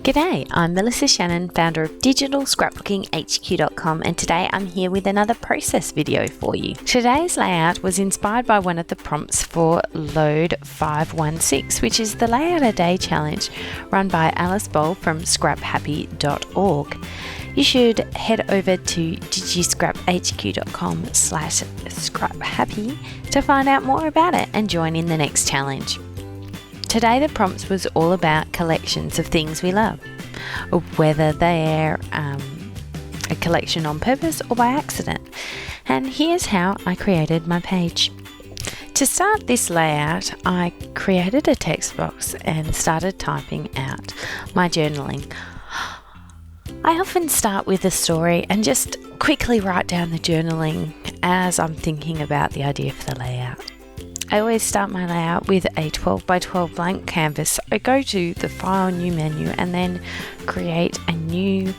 G'day, I'm Melissa Shannon, founder of digitalscrapbookinghq.com, and today I'm here with another process video for you. Today's layout was inspired by one of the prompts for Load 516, which is the Layout a Day challenge run by Alice Boll from scraphappy.org. You should head over to digiscraphq.com/scraphappy to find out more about it and join in the next challenge. Today the prompts was all about collections of things we love, whether they're a collection on purpose or by accident. And here's how I created my page. To start this layout, I created a text box and started typing out my journaling. I often start with a story and just quickly write down the journaling as I'm thinking about the idea for the layout. I always start my layout with a 12 by 12 blank canvas. I go to the File New menu and then create a new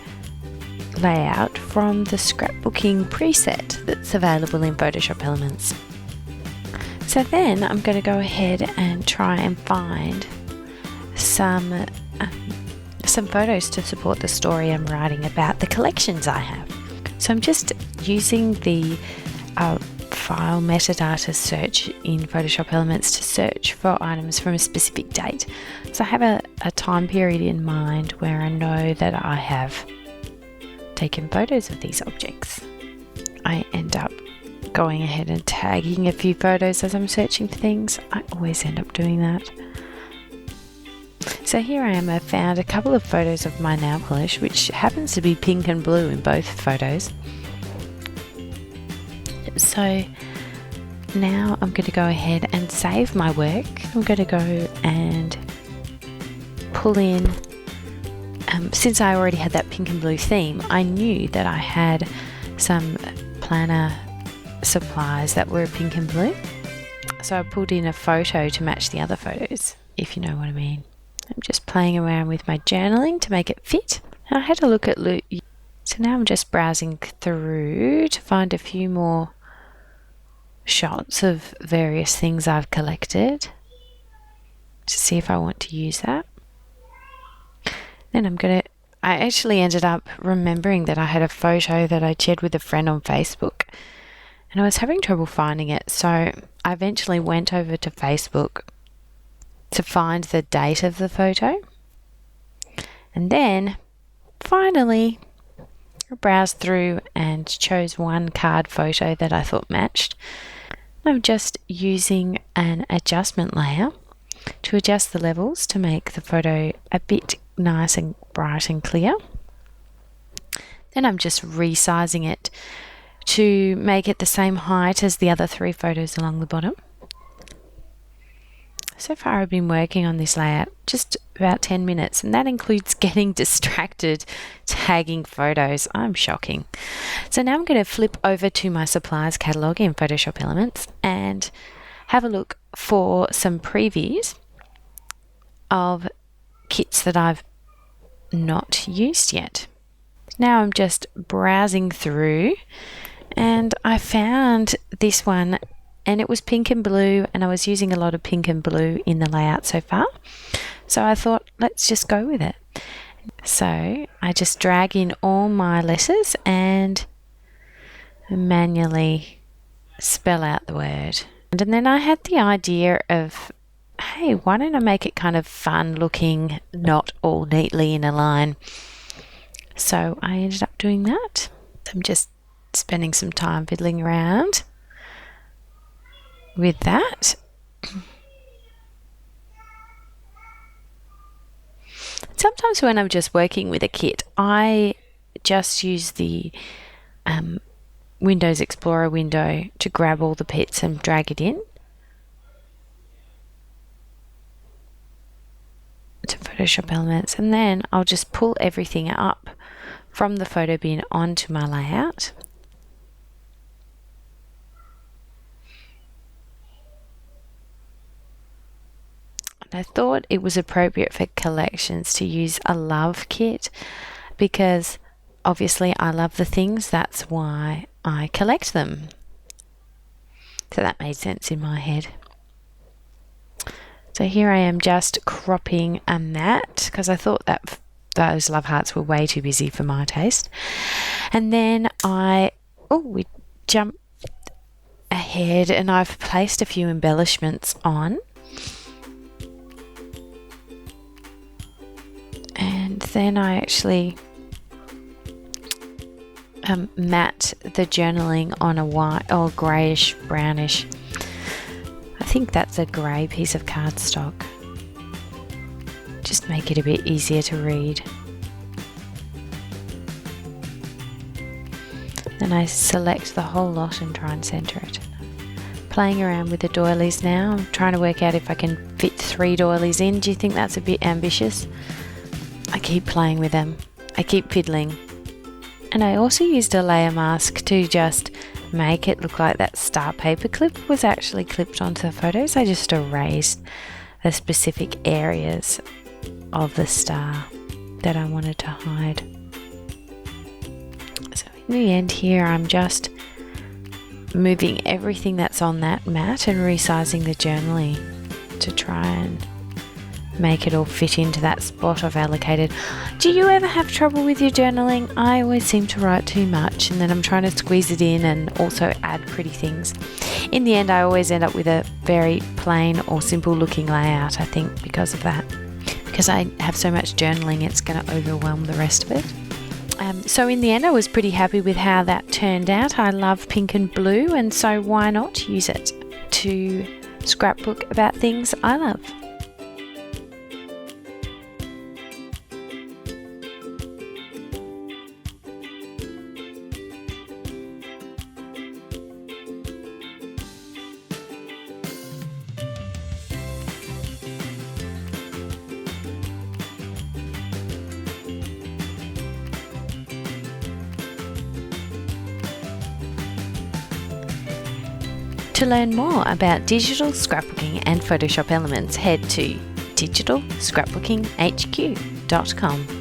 layout from the Scrapbooking preset that's available in Photoshop Elements. So then I'm going to go ahead and try and find some photos to support the story I'm writing about the collections I have. So I'm just using the file metadata search in Photoshop Elements to search for items from a specific date. So I have a time period in mind where I know that I have taken photos of these objects. I end up going ahead and tagging a few photos as I'm searching for things. I always end up doing that. So here I am, I found a couple of photos of my nail polish, which happens to be pink and blue in both photos. So now I'm going to go ahead and save my work. I'm going to go and pull in, since I already had that pink and blue theme, I knew that I had some planner supplies that were pink and blue. So I pulled in a photo to match the other photos, if you know what I mean. I'm just playing around with my journaling to make it fit. I had a look at so now I'm just browsing through to find a few more shots of various things I've collected to see if I want to use that. Then I actually ended up remembering that I had a photo that I shared with a friend on Facebook and I was having trouble finding it, so I eventually went over to Facebook to find the date of the photo, and then finally I browsed through and chose one card photo that I thought matched. I'm just using an adjustment layer to adjust the levels to make the photo a bit nice and bright and clear. Then I'm just resizing it to make it the same height as the other three photos along the bottom. So far I've been working on this layout just about 10 minutes, and that includes getting distracted tagging photos. I'm shocking. So now I'm going to flip over to my supplies catalogue in Photoshop Elements and have a look for some previews of kits that I've not used yet. Now I'm just browsing through and I found this one, and it was pink and blue, and I was using a lot of pink and blue in the layout so far. So I thought, let's just go with it. So I just drag in all my letters and manually spell out the word. And then I had the idea of, hey, why don't I make it kind of fun looking, not all neatly in a line? So I ended up doing that. I'm just spending some time fiddling around with that. Sometimes when I'm just working with a kit, I just use the Windows Explorer window to grab all the bits and drag it in to Photoshop Elements, and then I'll just pull everything up from the photo bin onto my layout. I thought it was appropriate for collections to use a love kit because obviously I love the things, that's why I collect them. So that made sense in my head. So here I am just cropping a mat because I thought that those love hearts were way too busy for my taste. And then we jump ahead and I've placed a few embellishments on. And then I actually matte the journaling on a white or greyish brownish. I think that's a grey piece of cardstock. Just make it a bit easier to read. Then I select the whole lot and try and centre it. Playing around with the doilies now. I'm trying to work out if I can fit 3 doilies in. Do you think that's a bit ambitious? I keep playing with them. I keep fiddling. And I also used a layer mask to just make it look like that star paper clip was actually clipped onto the photos. I just erased the specific areas of the star that I wanted to hide. So in the end here, I'm just moving everything that's on that mat and resizing the journaling to try and make it all fit into that spot I've allocated. Do you ever have trouble with your journaling? I always seem to write too much and then I'm trying to squeeze it in and also add pretty things. In the end, I always end up with a very plain or simple looking layout, I think, because of that. Because I have so much journaling, it's going to overwhelm the rest of it. So in the end, I was pretty happy with how that turned out. I love pink and blue, and so why not use it to scrapbook about things I love. To learn more about digital scrapbooking and Photoshop elements, head to digitalscrapbookinghq.com.